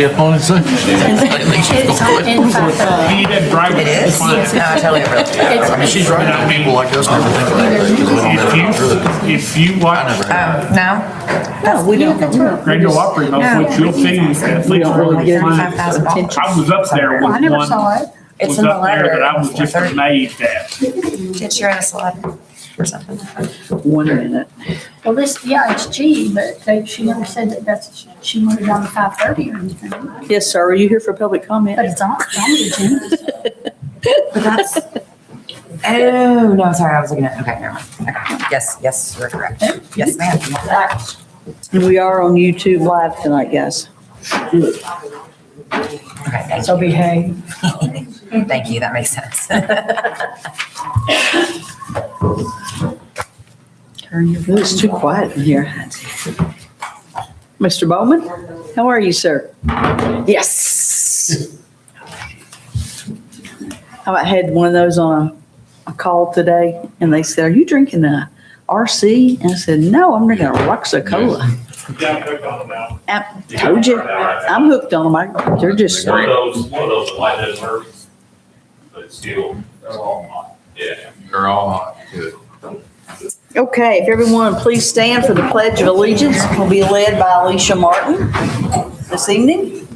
Up on his son. He didn't drive It is? No, I totally agree. I mean, she's driving to people like us and everything. If you watch No? No, we don't. Radio Opry, those, you'll see at least where they find it. $5,000. I was up there with I never one, saw it. It's was in the up there letter. that I was just amazed at. Did you write us a letter or something? 1 minute. Well, this, yeah, it's G, but she never said she wanted it on the 5:30 or anything. Yes, sir. Are you here for public comment? But it's on the agenda. But that's, oh, no, sorry, I was looking at, okay, never mind. Okay. Yes, you're correct. Yes, ma'am. And we are on YouTube Live tonight, guys. Okay, thank So behave. you. Thank you, that makes sense. It's too quiet in here. Mr. Bowman, how are you, sir? Yes. I had one of those on a call today, and they said, "Are you drinking a RC?" And I said, "No, I'm drinking a Roxa-Cola." Yeah, I'm hooked on them now. I told you, I'm hooked on them. They're just, One of those that light doesn't work, but still, they're all hot. Yeah. They're all hot. Good. okay, if everyone please stand for the Pledge of Allegiance. Will be led by Alicia Martin this evening.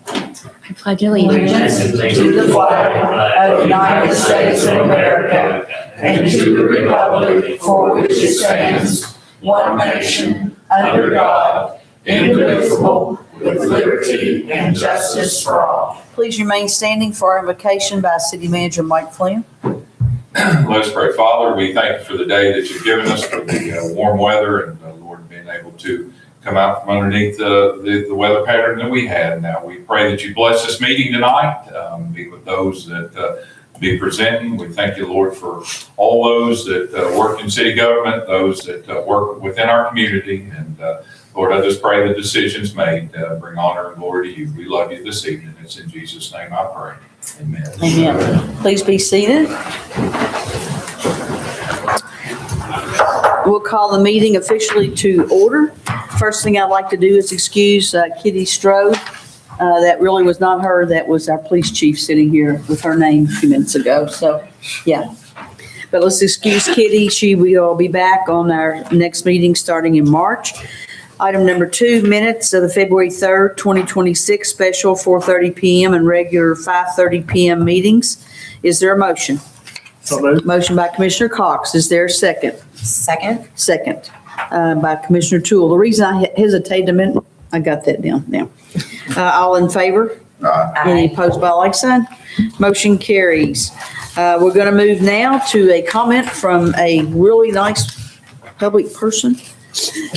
I pledge allegiance To the flag of the United States of America and to the republic for which it stands, one nation, under God, indivisible, with liberty and justice for all. Please remain standing for our invocation by City Manager Mike Flynn. Let's pray. Father, we thank you for the day that you've given us, for the warm weather, and Lord, being able to come out from underneath the weather pattern that we had. Now, we pray that you bless this meeting tonight, be with those that be presenting. We thank you, Lord, for all those that work in city government, those that work within our community. And Lord, I just pray the decisions made bring honor and glory to you. We love you this evening. It's in Jesus' name I pray. Amen. Amen. Please be seated. We'll call the meeting officially to order. First thing I'd like to do is excuse Kitty Strode. That really was not her. That was our police chief sitting here with her name a few minutes ago. So, yeah. But let's excuse Kitty. She will be back on our next meeting starting in March. Item number 2, minutes of the February 3rd, 2026 special 4:30 p.m. and regular 5:30 p.m. meetings. Is there a motion? So moved. Motion by Commissioner Cox. Is there a second? Second? Second by Commissioner Toole. The reason I hesitated a minute, I got that down now. All in favor? Any opposed by like sign? Motion carries. We're going to move now to a comment from a really nice public person.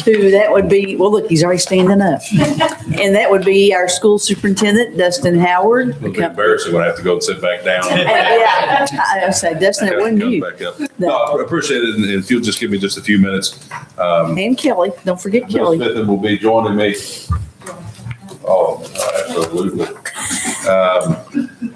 Who that would be, well, look, he's already standing up. And that would be our school superintendent, Dustin Howard. It'll be embarrassing when I have to go and sit back down. Yeah, I say, Dustin, it wasn't you. Back up. No, I appreciate it, and if you'll just give me just a few minutes. And Kelly, don't forget Ms. Kelly. Smith will be joining me. Oh, absolutely.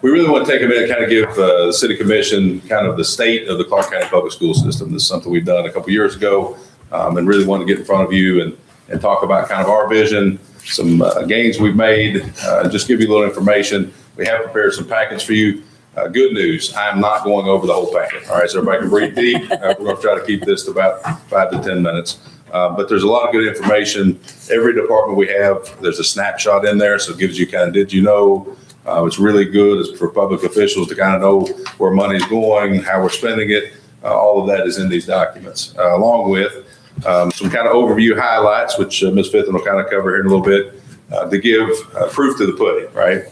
We really want to take a minute, kind of give the city commission kind of the state of the Clark County Public School System. This is something we've done a couple years ago. And really want to get in front of you and talk about kind of our vision, some gains we've made, just give you a little information. We have prepared some packets for you. Good news, I'm not going over the whole packet. All right, so everybody can breathe deep. We're going to try to keep this to about 5 to 10 minutes. But there's a lot of good information. Every department we have, there's a snapshot in there, so it gives you kind of, did you know? It's really good. It's for public officials to kind of know where money's going, how we're spending it. All of that is in these documents, along with some kind of overview highlights, which Ms. Fitton will kind of cover here in a little bit, to give proof to the pudding, right?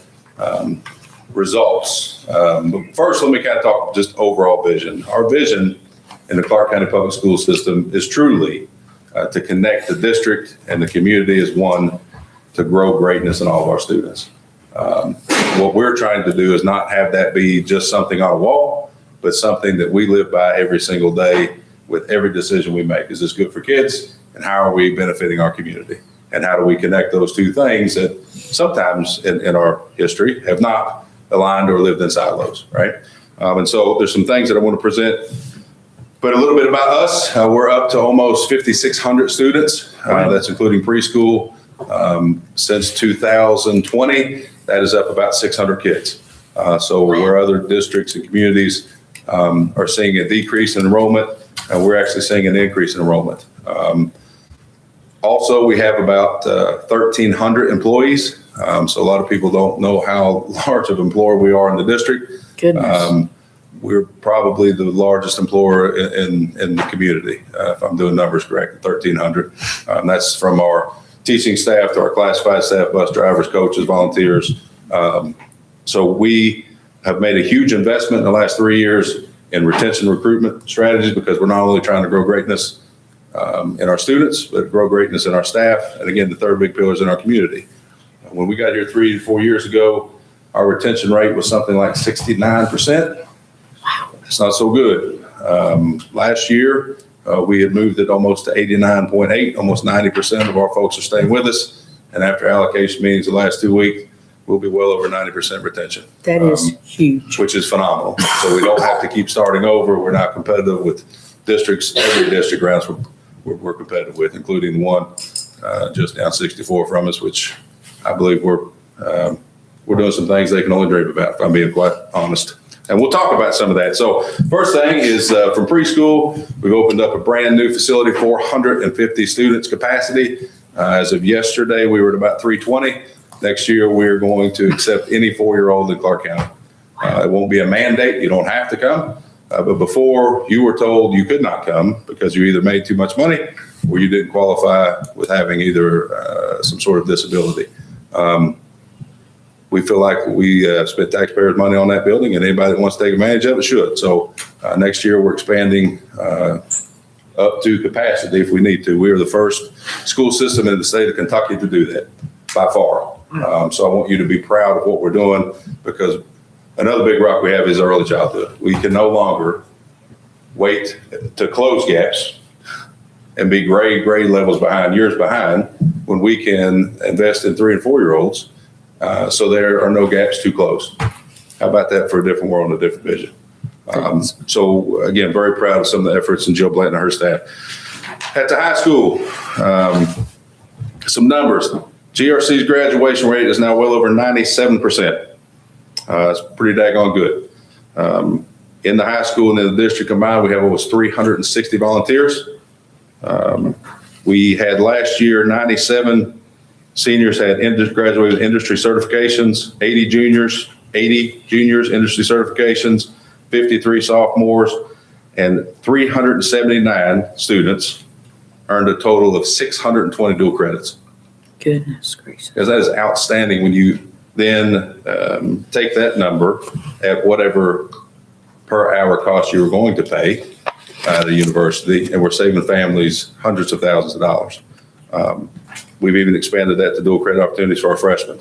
Results. But first, let me kind of talk just overall vision. Our vision in the Clark County Public School System is truly to connect the district and the community as one to grow greatness in all of our students. What we're trying to do is not have that be just something on a wall, but something that we live by every single day with every decision we make. Is this good for kids? And how are we benefiting our community? And how do we connect those two things that sometimes in our history have not aligned or lived in silos, right? And so there's some things that I want to present But a little bit about us, we're up to almost 5,600 students. That's including preschool. Since 2020, that is up about 600 kids. So where other districts and communities are seeing a decrease in enrollment, we're actually seeing an increase in enrollment. Also, we have about 1,300 employees. So a lot of people don't know how large of an employer we are in the district. Goodness. We're probably the largest employer in the community, if I'm doing numbers correct, 1,300. That's from our teaching staff to our classified staff, bus drivers, coaches, volunteers. So we have made a huge investment in the last 3 years in retention recruitment strategies, because we're not only trying to grow greatness in our students, but grow greatness in our staff. And again, the third big pillar is in our community. When we got here 3 to 4 years ago, our retention rate was something like 69%. Wow. It's not so good. Last year, we had moved it almost to 89.8, almost 90% of our folks are staying with us. And after allocation meetings the last 2 weeks, we'll be well over 90% retention. That is huge. Which is phenomenal. So we don't have to keep starting over. We're not competitive with districts, every district rounds we're competitive with, including the one just down 64 from us, which I believe we're doing some things they can only dream about, if I'm being quite honest. And we'll talk about some of that. So first thing is from preschool, we've opened up a brand new facility, 450 students capacity. As of yesterday, we were at about 320. Next year, we're going to accept any 4-year-old in Clark County. It won't be a mandate. You don't have to come. But before, you were told you could not come because you either made too much money or you didn't qualify with having either some sort of disability. We feel like we spent taxpayers' money on that building, and anybody that wants to take advantage of it should. So next year, we're expanding up to capacity if we need to. We are the first school system in the state of Kentucky to do that, by far. So I want you to be proud of what we're doing, because another big rock we have is early childhood. We can no longer wait to close gaps and be grade levels behind, years behind, when we can invest in 3 and 4-year-olds so there are no gaps to close. How about that for a different world and a different vision? So again, very proud of some of the efforts in Jill Blanton and her staff. At the high school, some numbers. GRC's graduation rate is now well over 97%. It's pretty daggone good. In the high school and in the district combined, we have almost 360 volunteers. We had last year, 97 seniors had graduated with industry certifications, 80 juniors industry certifications, 53 sophomores, and 379 students earned a total of 620 dual credits. Goodness gracious. Because that is outstanding when you then take that number at whatever per hour cost you were going to pay at a university, and we're saving families hundreds of thousands of dollars. We've even expanded that to dual credit opportunities for our freshmen.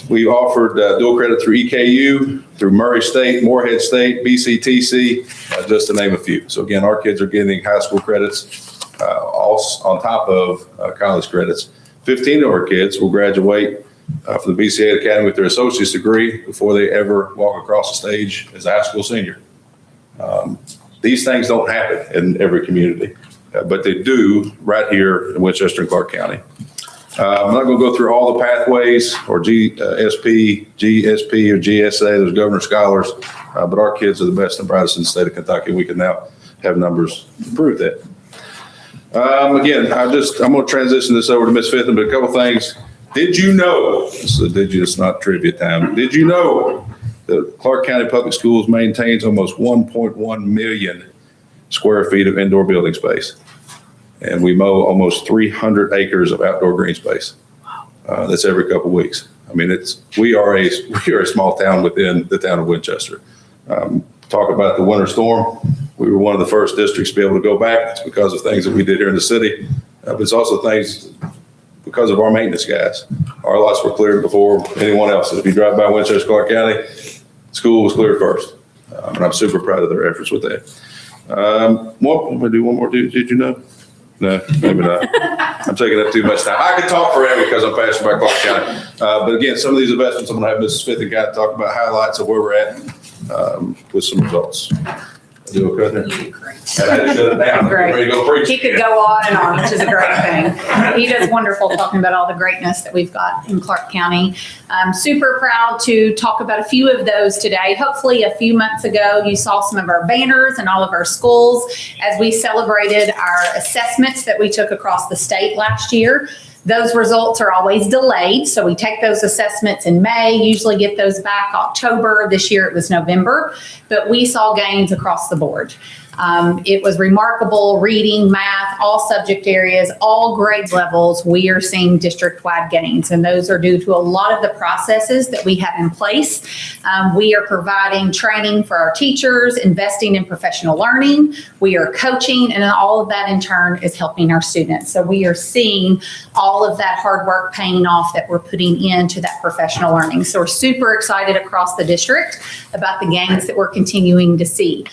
We offered dual credit through EKU, through Murray State, Morehead State, BCTC, just to name a few. So again, our kids are getting high school credits on top of college credits. 15 of our kids will graduate from the BCA Academy with their associate's degree before they ever walk across the stage as a high school senior. These things don't happen in every community, but they do right here in Winchester and Clark County. I'm not going to go through all the pathways or GSP, or GSA, those governor scholars, but our kids are the best and brightest in the state of Kentucky. We can now have numbers to prove that. Again, I'm going to transition this over to Ms. Fitton, but a couple things. Did you know, it's not trivia time, did you know that Clark County Public Schools maintains almost 1.1 million square feet of indoor building space? And we mow almost 300 acres of outdoor green space. That's every couple of weeks. I mean, we are a small town within the town of Winchester. Talk about the winter storm. We were one of the first districts to be able to go back. It's because of things that we did here in the city, but it's also things because of our maintenance guys. Our lots were cleared before anyone else. If you drive by Winchester, Clark County, school was cleared first. And I'm super proud of their efforts with that. I'm gonna do one more. Did you know? No, maybe not. I'm taking up too much time. I could talk forever because I'm passionate about Clark County. But again, some of these investments, I'm going to have Mrs. Fitton kind of talk about highlights of where we're at with some results. You okay there? You do great. I had to shut it down. I'm ready to go preach. He could go on and on, which is a great thing. He does wonderful talking about all the greatness that we've got in Clark County. I'm super proud to talk about a few of those today. Hopefully a few months ago, you saw some of our banners in all of our schools as we celebrated our assessments that we took across the state last year. Those results are always delayed, so we take those assessments in May, usually get those back October. This year it was November, but we saw gains across the board. It was remarkable. Reading, math, all subject areas, all grade levels, we are seeing district-wide gains, and those are due to a lot of the processes that we have in place. We are providing training for our teachers, investing in professional learning. We are coaching, and all of that in turn is helping our students. So we are seeing all of that hard work paying off that we're putting into that professional learning. So we're super excited across the district about the gains that we're continuing to see.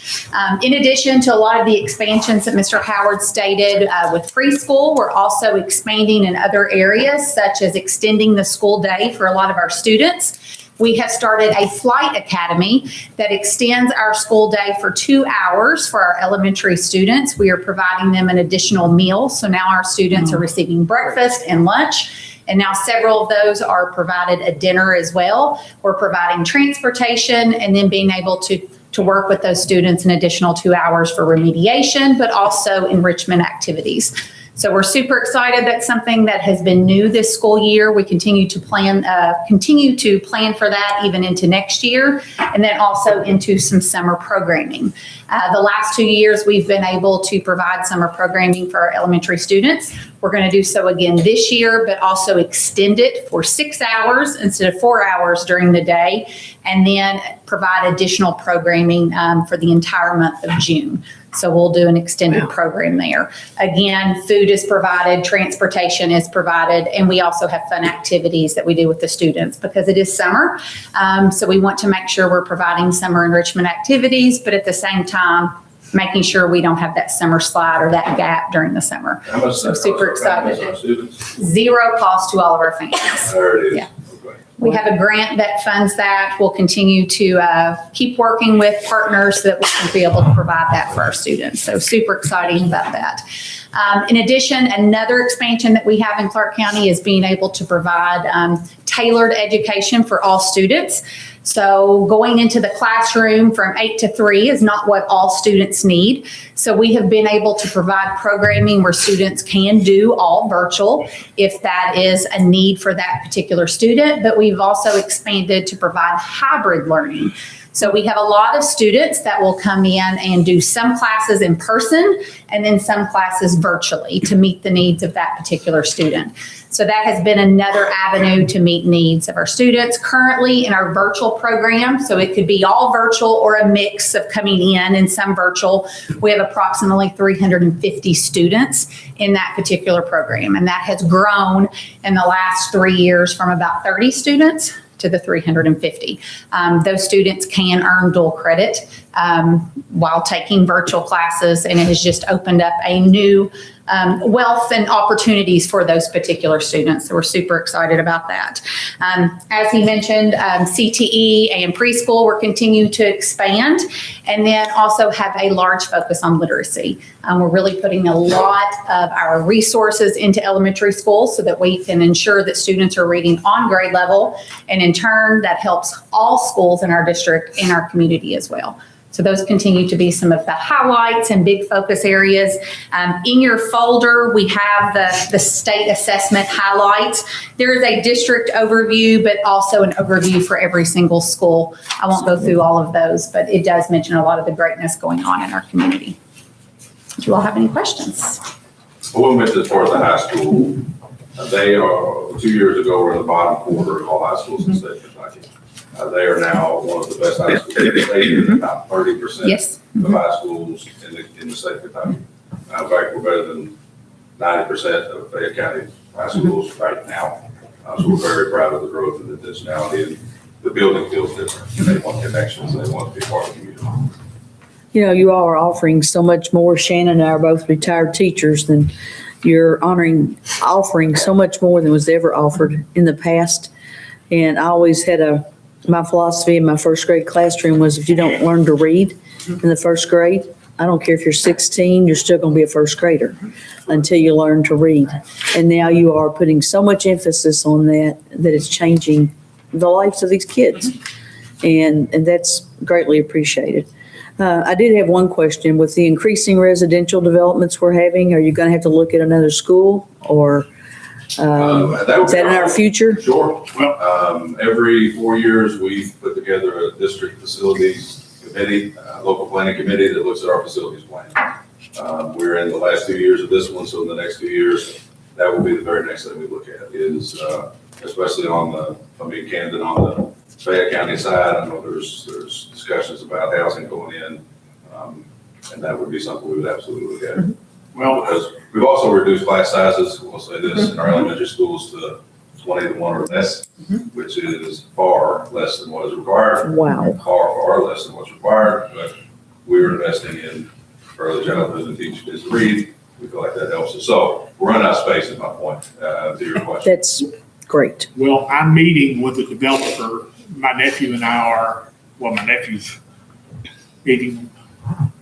In addition to a lot of the expansions that Mr. Howard stated with preschool, we're also expanding in other areas, such as extending the school day for a lot of our students. We have started a flight academy that extends our school day for 2 hours for our elementary students. We are providing them an additional meal. So now our students are receiving breakfast and lunch. And now several of those are provided a dinner as well. We're providing transportation and then being able to work with those students an additional 2 hours for remediation, but also enrichment activities. So we're super excited. That's something that has been new this school year. We continue to plan for that even into next year, and then also into some summer programming. The last 2 years, we've been able to provide summer programming for our elementary students. We're going to do so again this year, but also extend it for 6 hours instead of 4 hours during the day, and then provide additional programming for the entire month of June. So we'll do an extended program there. Again, food is provided, transportation is provided, and we also have fun activities that we do with the students because it is summer. So we want to make sure we're providing summer enrichment activities, but at the same time, making sure we don't have that summer slide or that gap during the summer. How much So super excited. our students? Zero cost to all of our families. There it is. Yeah. Okay. We have a grant that funds that. We'll continue to keep working with partners so that we can be able to provide that for our students. So super exciting about that. In addition, another expansion that we have in Clark County is being able to provide tailored education for all students. So going into the classroom from 8 to 3 is not what all students need. So we have been able to provide programming where students can do all virtual if that is a need for that particular student. But we've also expanded to provide hybrid learning. So we have a lot of students that will come in and do some classes in person and then some classes virtually to meet the needs of that particular student. So that has been another avenue to meet needs of our students currently in our virtual program. So it could be all virtual or a mix of coming in and some virtual. We have approximately 350 students in that particular program. And that has grown in the last 3 years from about 30 students to the 350. Those students can earn dual credit while taking virtual classes, and it has just opened up a new wealth and opportunities for those particular students. So we're super excited about that. As he mentioned, CTE and preschool, we're continuing to expand, and then also have a large focus on literacy. We're really putting a lot of our resources into elementary school so that we can ensure that students are reading on grade level, and in turn, that helps all schools in our district, in our community as well. So those continue to be some of the highlights and big focus areas. In your folder, we have the state assessment highlights. There is a district overview, but also an overview for every single school. I won't go through all of those, but it does mention a lot of the greatness going on in our community. Do you all have any questions? Well, we went as far as the high school. They are, 2 years ago, were in the bottom quarter of all high schools in the state of Kentucky. They are now one of the best high schools in the state, about 30% Yes. of high schools in the state of Kentucky. In fact, we're better than 90% of Fayette County high schools right now. So we're very proud of the growth and the additionality, and the building feels different. They want connections, they want to be part of the community. You know, you all are offering so much more. Shannon and I are both retired teachers, than you're offering so much more than was ever offered in the past. And I always had my philosophy in my first grade classroom was if you don't learn to read in the first grade, I don't care if you're 16, you're still going to be a first grader until you learn to read. And now you are putting so much emphasis on that it's changing the lives of these kids. And that's greatly appreciated. I did have one question. With the increasing residential developments we're having, are you going to have to look at another school, or is that in our future? Sure. Every 4 years, we put together a district facilities committee, local planning committee that looks at our facilities plan. We're in the last 2 years of this one, so in the next 2 years, that will be the very next thing we look at is, especially on the, if I'm being candid, on the Fayette County side, I know there's discussions about housing going in, and that would be something we would absolutely look at. Well, Because we've also reduced class sizes, we'll say this, in our elementary schools to 20 to 1 or less, which is far less than what is required. Wow. Far less than what's required, but we're investing in early childhood and teaching kids to read. We feel like that helps us. So we're running out of space is my point, to your question. That's great. well, I'm meeting with the developer. My nephew and I are, well, my nephew's meeting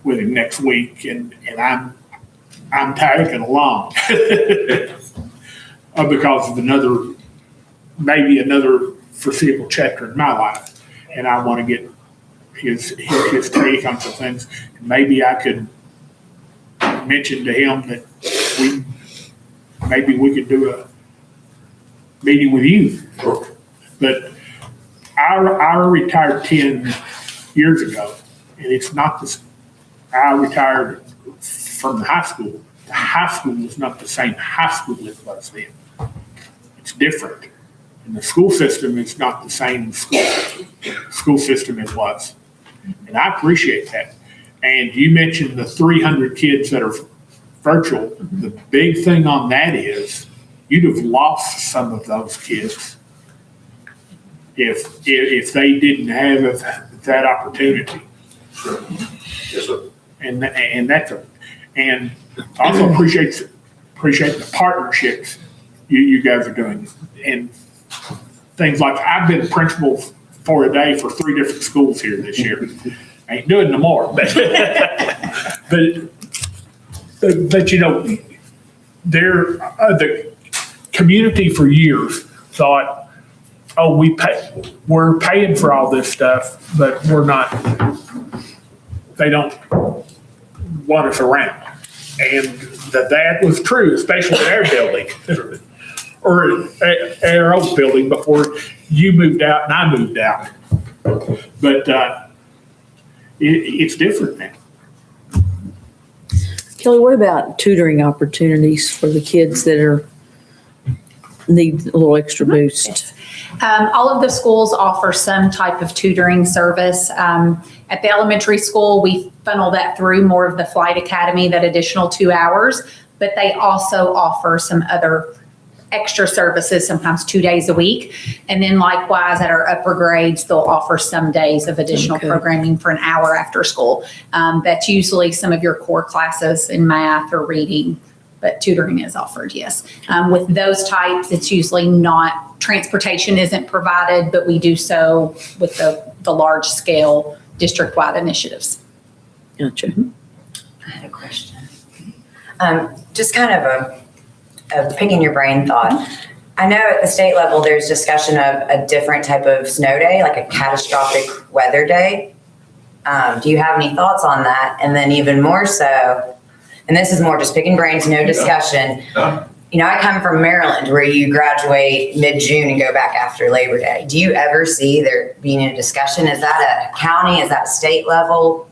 with him next week, and I'm tagging along because of maybe another foreseeable chapter in my life, and I want to get his take on some things. Maybe I could mention to him that maybe we could do a meeting with you. Sure. But I retired 10 years ago, and it's not this. I retired from the high school. The high school was not the same high school it was then. It's different. And the school system is not the same school system it was. And I appreciate that. And you mentioned the 300 kids that are virtual. The big thing on that is you'd have lost some of those kids if they didn't have that opportunity. Sure. Yes, sir. And also appreciate the partnerships you guys are doing, and things like I've been principal for a day for 3 different schools here this year. I ain't doing no more, but you know, the community for years thought, oh, we're paying for all this stuff, but they don't want us around. And that was true, especially at our building, or at our old building before you moved out and I moved out. But it's different now. Kelly, what about tutoring opportunities for the kids that need a little extra boost? All of the schools offer some type of tutoring service. At the elementary school, we funnel that through more of the Flight Academy, that additional 2 hours, but they also offer some other extra services, sometimes 2 days a week. And then likewise at our upper grades, they'll offer some days of additional programming for an hour after school. That's usually some of your core classes in math or reading, but tutoring is offered, yes. With those types, it's usually not, transportation isn't provided, but we do so with the large scale district-wide initiatives. Gotcha. I had a question. Just kind of a picking your brain thought. I know at the state level, there's discussion of a different type of snow day, like a catastrophic weather day. Do you have any thoughts on that? And then even more so, and this is more just picking brains, no discussion. You know, I come from Maryland where you graduate mid-June and go back after Labor Day. Do you ever see there being a discussion? Is that a county? Is that a state level?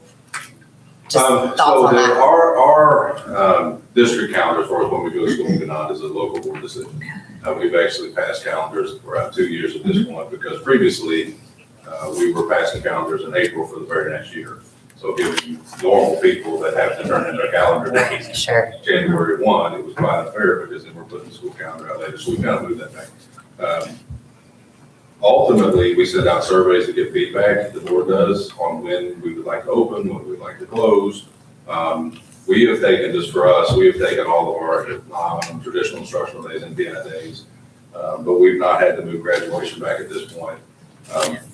Just thoughts on that. Our district calendar, as far as when we go to school and beyond, is a local board decision. We've actually passed calendars for around 2 years at this point, because previously we were passing calendars in April for the very next year. So giving normal people that have to turn in their calendar days, Sure. January 1, it was quite unfair because then we're putting the school calendar out later. So we kind of moved that back. Ultimately, we send out surveys to get feedback, the board does, on when we would like to open, when we'd like to close. We have taken, just for us, we have taken all of our traditional instructional days and DNI days, but we've not had to move graduation back at this point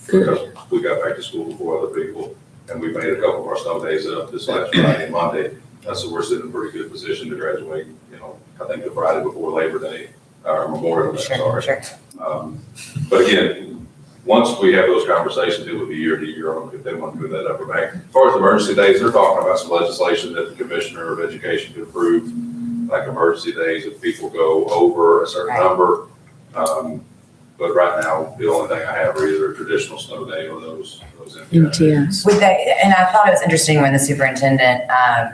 because we got back to school before other people. and we made a couple of our snow days up this last Friday and Monday. So we're sitting in a pretty good position to graduate, I think the Friday before Labor Day, or Memorial Day, sorry. Sure. But again, once we have those conversations, it would be year to year on if they want to move that upper bank. As far as emergency days, they're talking about some legislation that the Commissioner of Education could approve, like emergency days if people go over a certain number. But right now, the only thing I have are either a traditional snow day or those MTS. Would they, and I thought it was interesting when the superintendent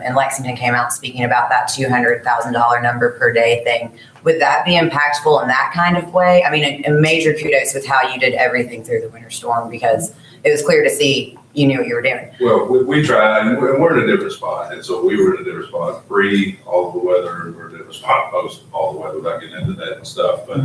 in Lexington came out speaking about that $200,000 number per day thing. Would that be impactful in that kind of way? I mean, a major kudos with how you did everything through the winter storm, because it was clear to see you knew what you were doing. Well, we tried, and we're in a different spot. And so we were in a different spot pre all of the weather, and we're in a different spot post all the weather, without getting into that and stuff. But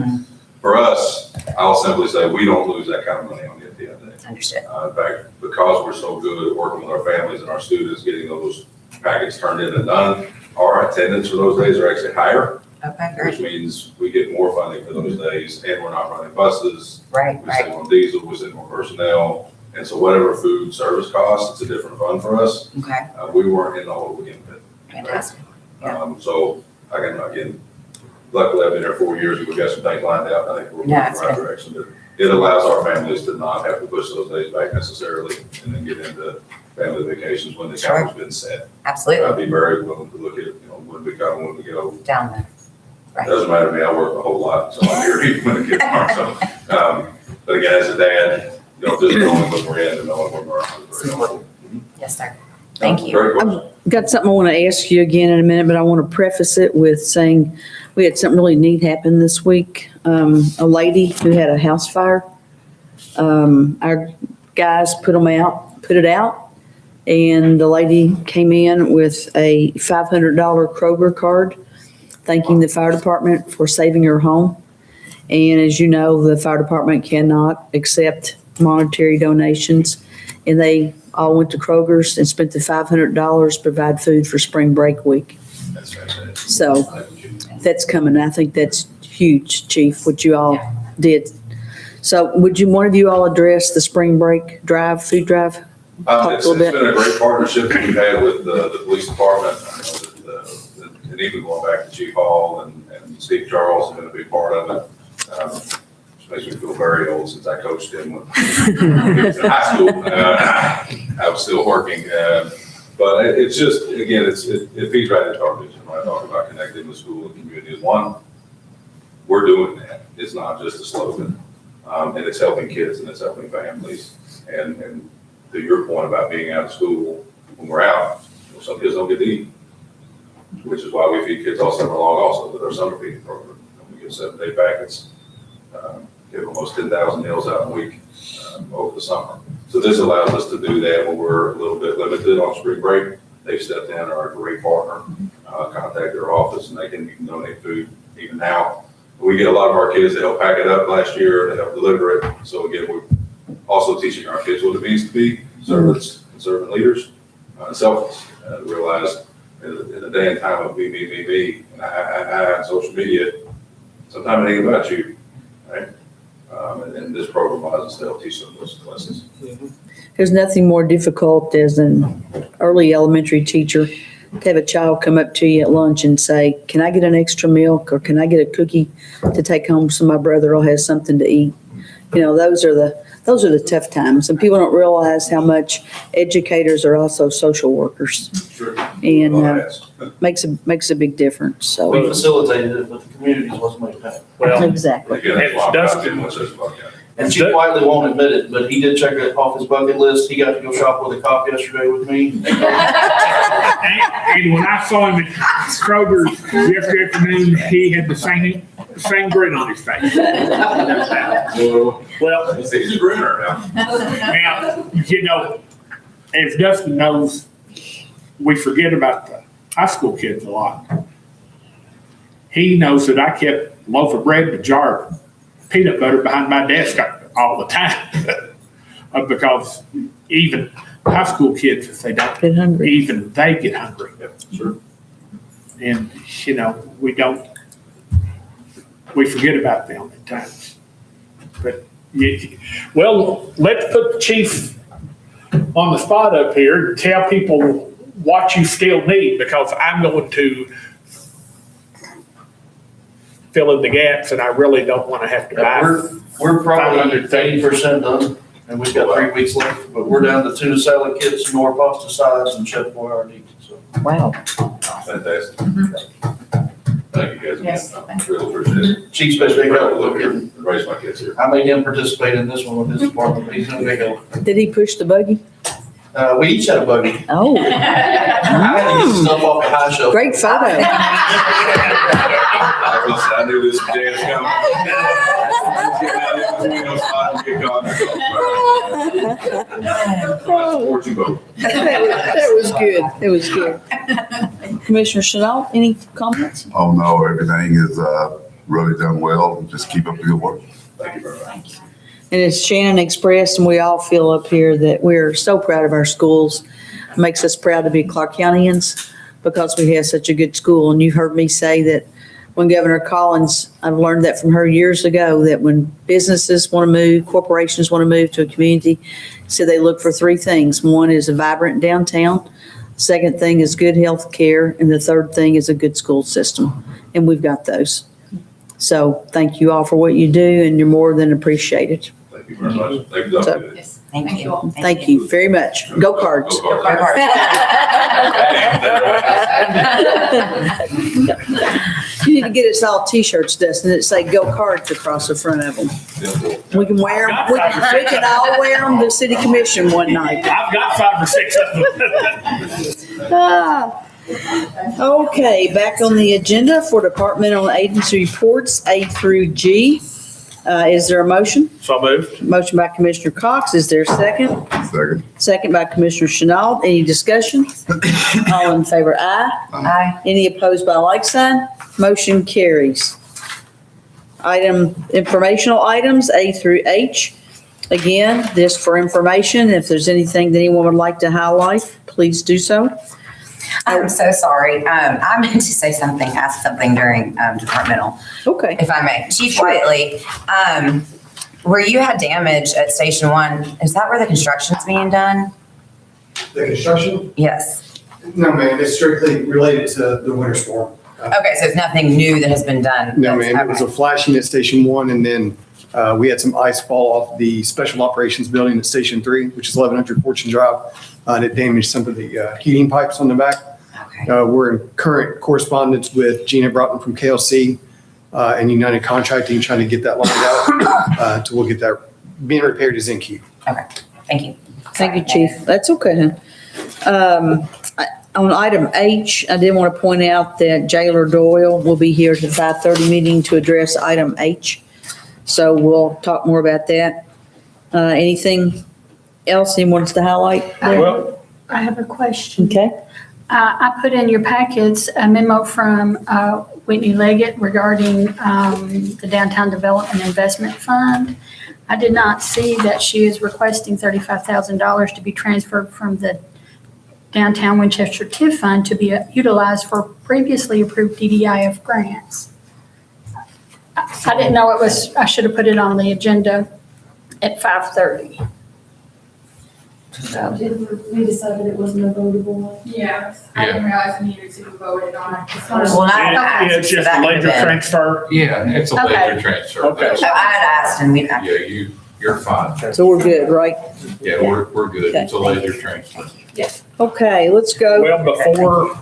for us, I'll simply say we don't lose that kind of money on the MTS day. Understood. In fact, because we're so good at working with our families and our students, getting those packets turned in and done, our attendance for those days are actually higher. Okay, Which great. means we get more funding for those days, and we're not running buses. Right, We save right. on diesel, we save on personnel, and so whatever food service costs, it's a different fund for us. Okay, We weren't in the hole again. fantastic. Yeah. So again, luckily I've been here 4 years, and we've got some things lined out. I think we're Yeah, moving in it's the right good. direction. But it allows our families to not have to push those days back necessarily, and then get into family vacations when the Sure. calendar's been set. Absolutely. I'd be very willing to look at, when we come, when we go. Down there. Right. Doesn't matter to me, I work a whole lot, so I'm here even when the kids aren't, so. But again, as a dad, just knowing what we're in and knowing what we're is very helpful. Yes, sir. Thank you. Great question. Got something I want to ask you again in a minute, but I want to preface it with saying we had something really neat happen this week. A lady who had a house fire. Our guys put it out, and the lady came in with a $500 Kroger card, thanking the fire department for saving her home. And as you know, the fire department cannot accept monetary donations, and they all went to Kroger's and spent the $500 to provide food for spring break week. That's fantastic. So that's coming. I think that's huge, Chief, what you all did. So would one of you all address the spring break drive, food drive? It's been a great partnership that we've had with the police department, and even going back to Chief Hall and Steve Charles has been a big part of it. Which makes me feel very old since I coached him when he was in high school. I was still working, but it's just, again, it feeds right into our vision when I talk about connecting the school and communities. One, we're doing that. It's not just a slogan, and it's helping kids and it's helping families. And to your point about being out of school, when we're out, some kids don't get to eat, which is why we feed kids all summer long also with our summer feeding program. We give 7-day packets, give almost 10,000 meals out a week over the summer. So this allows us to do that when we're a little bit limited on spring break. They've stepped in, are a great partner, contact their office, and they can donate food even now. We get a lot of our kids to help pack it up last year, to help deliver it. So again, we're also teaching our kids what it means to be servants and servant leaders, selfless. Realize in a day and time of me, and I on social media, sometimes it ain't about you, right? And this program allows us to help teach them those lessons. There's nothing more difficult as an early elementary teacher to have a child come up to you at lunch and say, can I get an extra milk, or can I get a cookie to take home so my brother will have something to eat? Those are the tough times, and people don't realize how much educators are also social workers, Sure. and makes a big difference. We So facilitated it, but the communities wasn't making it. Well, exactly. Again, that's why I'm Dustin- not doing much about And Chief Whiteley won't admit it, but he did check it off his bucket list. He got to go shop with a cop yesterday with me. and when I saw him at Kroger's yesterday afternoon, he had the same grin on his face. Well, He's a grinner now. now, as Dustin knows, we forget about the high school kids a lot. He knows that I kept a loaf of bread and a jar of peanut butter behind my desk all the time. Because even high school kids, if they don't, Get hungry. even they get hungry. Sure. And, we forget about them at times. But, well, let's put the chief on the spot up here, tell people what you still need, because I'm going to fill in the gaps and I really don't want to have to buy. We're probably 500 things. 80% done, and we've got 3 weeks left, but we're down to tuna salad kits, more pasta sides, and Chef Boyardee, so. Wow. Fantastic. Thank you guys. Yes. Really appreciate it. Chief's been big help looking. Raise my kids here. I made him participate in this one with his department, but he's been a big help. Did he push the buggy? We each had a buggy. Oh, I had to get stuff off the high shelf. great photo. I knew this was Jan's coming. That was good. It was good. Commissioner Chanel, any comments? Oh, no, everything is really done well. Just keep up the good work. Thank you very much. And as Shannon expressed, and we all feel up here that we're so proud of our schools. It makes us proud to be Clark Countyans because we have such a good school. And you heard me say that when Governor Collins, I've learned that from her years ago, that when businesses want to move, corporations want to move to a community, so they look for 3 things. One is a vibrant downtown. Second thing is good health care. And the third thing is a good school system. And we've got those. So thank you all for what you do, and you're more than appreciated. Thank you very much. Thank you, Dr. Yes. Thank you. Thank you very much. Go Cards. Go Go Cards. You need to get us all T-shirts, Dustin, that say "Go Cards" across the front of them. We can wear them. We can all wear them to City Commission one night. I've got 5 or 6 of them. Ah. Okay, back on the agenda for departmental agency reports A through G. Is there a motion? So moved. Motion by Commissioner Cox. Is there a second? Second. Second by Commissioner Chenault. Any discussion? All in favor, aye. Aye. Any opposed by like sign? Motion carries. Informational items A through H. Again, this for information. If there's anything that anyone would like to highlight, please do so. I'm so sorry. I meant to say something, ask something during departmental, Okay. if I may. Chief Whiteley, where you had damage at Station 1, is that where the construction's being done? The construction? Yes. No, ma'am, it's strictly related to the winter storm. Okay, so it's nothing new that has been done? No, ma'am, it was a Okay. flashing at Station 1, and then we had some ice fall off the Special Operations Building at Station 3, which is 1100 Fortune Drive, and it damaged some of the heating pipes on the back. Okay. We're in current correspondence with Gina Broughton from KLC and United Contracting, trying to get that lined out to we'll get that being repaired is in queue. Okay, thank you. Thank you, Chief. That's okay. On item H, I did want to point out that Jailer Doyle will be here at the 5:30 meeting to address item H. So we'll talk more about that. Anything else anyone wants to highlight? Well, I have a question. Okay. I put in your packets a memo from Whitney Leggett regarding the Downtown Development Investment Fund. I did not see that she is requesting $35,000 to be transferred from the Downtown Winchester TIF Fund to be utilized for previously approved DDIF grants. I didn't know it was, I should have put it on the agenda at 5:30. So, We decided it wasn't a votable one. Yeah, I didn't realize we needed to vote it on. Well, I yeah, it's just a ledger transfer. Yeah, it's a Okay. ledger transfer. Okay. So I had asked and we, Yeah, you're fine. So we're good, right? Yeah, we're good. It's a ledger transfer. Okay, let's go. Well, before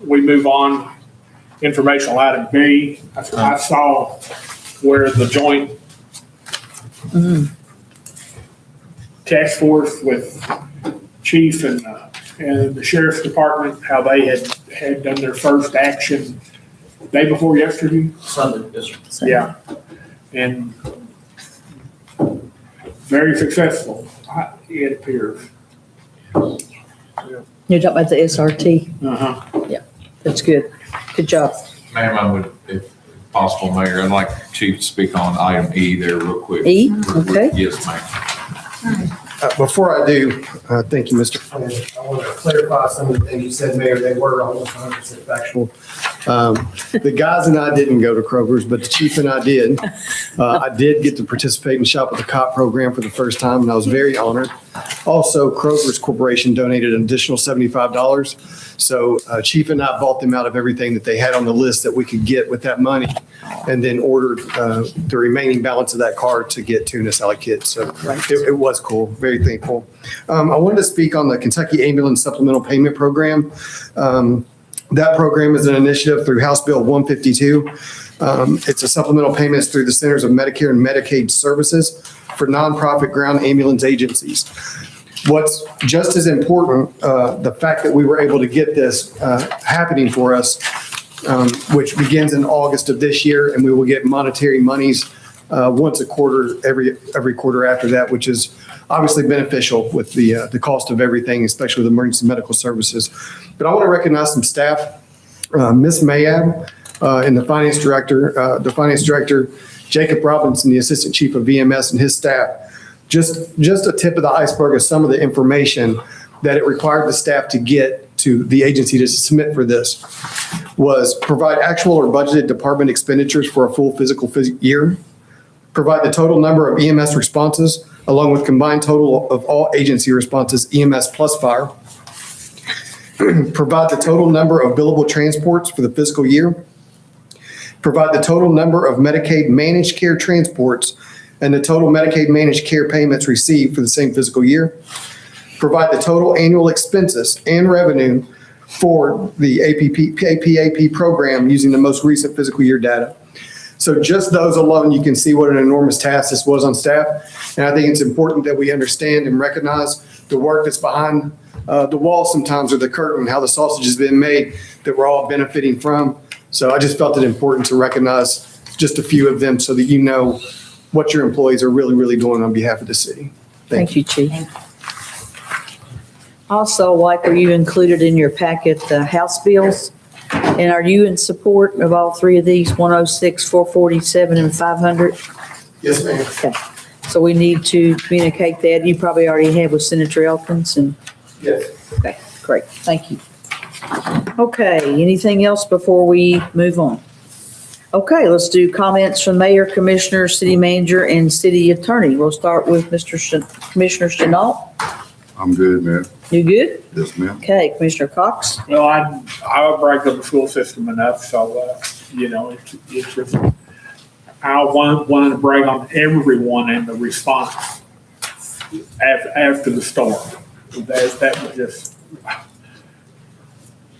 we move on, informational item B, I saw where the joint task force with chief and the sheriff's department, how they had done their first action day before yesterday. Sunday, yes, sir. Yeah. And very successful, it appears. You're talking about the SRT. Uh-huh. That's good. Good job. Ma'am, I would, if possible, Mayor, I'd like Chief to speak on item E there real quick. E, okay. Yes, ma'am. Before I do, thank you, Mr. Flynn. I want to clarify some of the things you said, Mayor. They were almost 100% factual. The guys and I didn't go to Kroger's, but the chief and I did. I did get to participate and shop at the COP program for the first time, and I was very honored. Also, Kroger's Corporation donated an additional $75. So Chief and I bought them out of everything that they had on the list that we could get with that money, and then ordered the remaining balance of that card to get tuna salad kits. So it was cool, very thankful. I wanted to speak on the Kentucky Ambulance Supplemental Payment Program. That program is an initiative through House Bill 152. It's a supplemental payments through the Centers of Medicare and Medicaid Services for nonprofit ground ambulance agencies. What's just as important, the fact that we were able to get this happening for us, which begins in August of this year, and we will get monetary monies once a quarter, every quarter after that, which is obviously beneficial with the cost of everything, especially with emergency medical services. But I want to recognize some staff, Ms. Mayab and the finance director, Jacob Robinson, the assistant chief of VMS, and his staff. Just a tip of the iceberg of some of the information that it required the staff to get to the agency to submit for this was provide actual or budgeted department expenditures for a full physical year, provide the total number of EMS responses along with combined total of all agency responses, EMS plus fire, provide the total number of billable transports for the fiscal year, provide the total number of Medicaid managed care transports and the total Medicaid managed care payments received for the same fiscal year, provide the total annual expenses and revenue for the APAP program using the most recent fiscal year data. So just those alone, you can see what an enormous task this was on staff. And I think it's important that we understand and recognize the work that's behind the wall sometimes, or the curtain, how the sausage has been made that we're all benefiting from. So I just felt it important to recognize just a few of them so that you know what your employees are really, really doing on behalf of the city. Thank you, Chief. Also, like, are you included in your packet the House bills? And are you in support of all three of these, 106, 447, and 500? Yes, ma'am. Okay. So we need to communicate that. You probably already have with Senator Elkins and. Yes. Okay, great. Thank you. Okay, anything else before we move on? Okay, let's do comments from mayor, commissioner, city manager, and city attorney. We'll start with Commissioner Chenault. I'm good, man. You good? Yes, ma'am. Okay, Commissioner Cox. Well, I bragged on the school system enough, so, it's just, I wanted to brag on everyone and the response after the storm. That was just,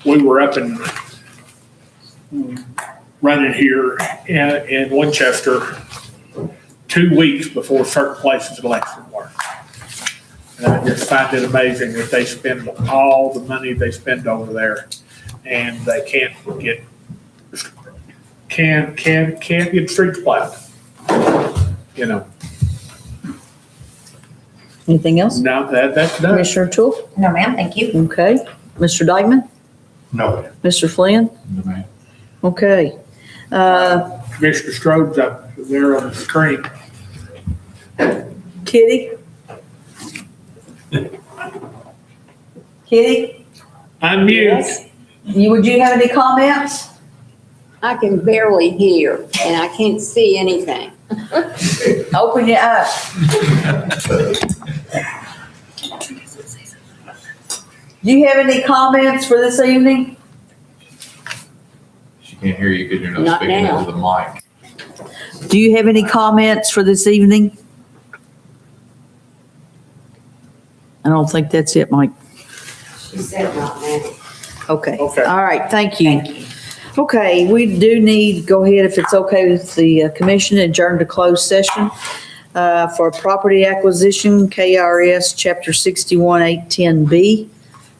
we were up and running here in Winchester 2 weeks before certain places elections were. And I just find it amazing that they spend all the money they spend over there and they can't get streets plowed, Anything else? No, that's done. Commissioner Toole? No, ma'am, thank you. Okay. Mr. Dykeman? No. Mr. Flynn? No, ma'am. Okay. Commissioner Strode's up there on the screen. Kitty? Kitty? Unmute. Would you have any comments? I can barely hear and I can't see anything. Open your eyes. Do you have any comments for this evening? She can't hear you because you're not Not speaking now. into the mic. Do you have any comments for this evening? I don't think that's it, Mike. She said not now. Okay. Okay. All right, thank you. Okay, we do need, go ahead, if it's okay with the commission, adjourn to closed session for property acquisition, KRS Chapter 61-810B.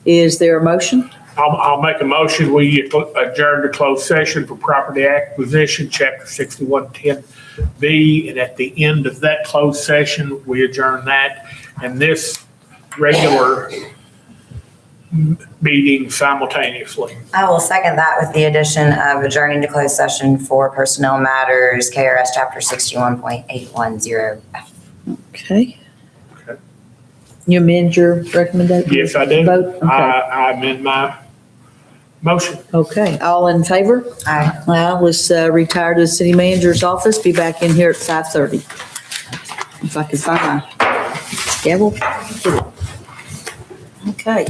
Is there a motion? I'll make a motion. We adjourn to closed session for property acquisition, Chapter 6110B. And at the end of that closed session, we adjourn that. And this regular meeting simultaneously. I will second that with the addition of adjourning to closed session for personnel matters, KRS Chapter 61.810F. Okay. Okay. You amend your recommendation? Yes, I did. Vote? Okay. I amend my Motion. Okay, all in favor? Aye. Now, let's retire to the city manager's office, be back in here at 5:30. If I can find my gavel. Okay.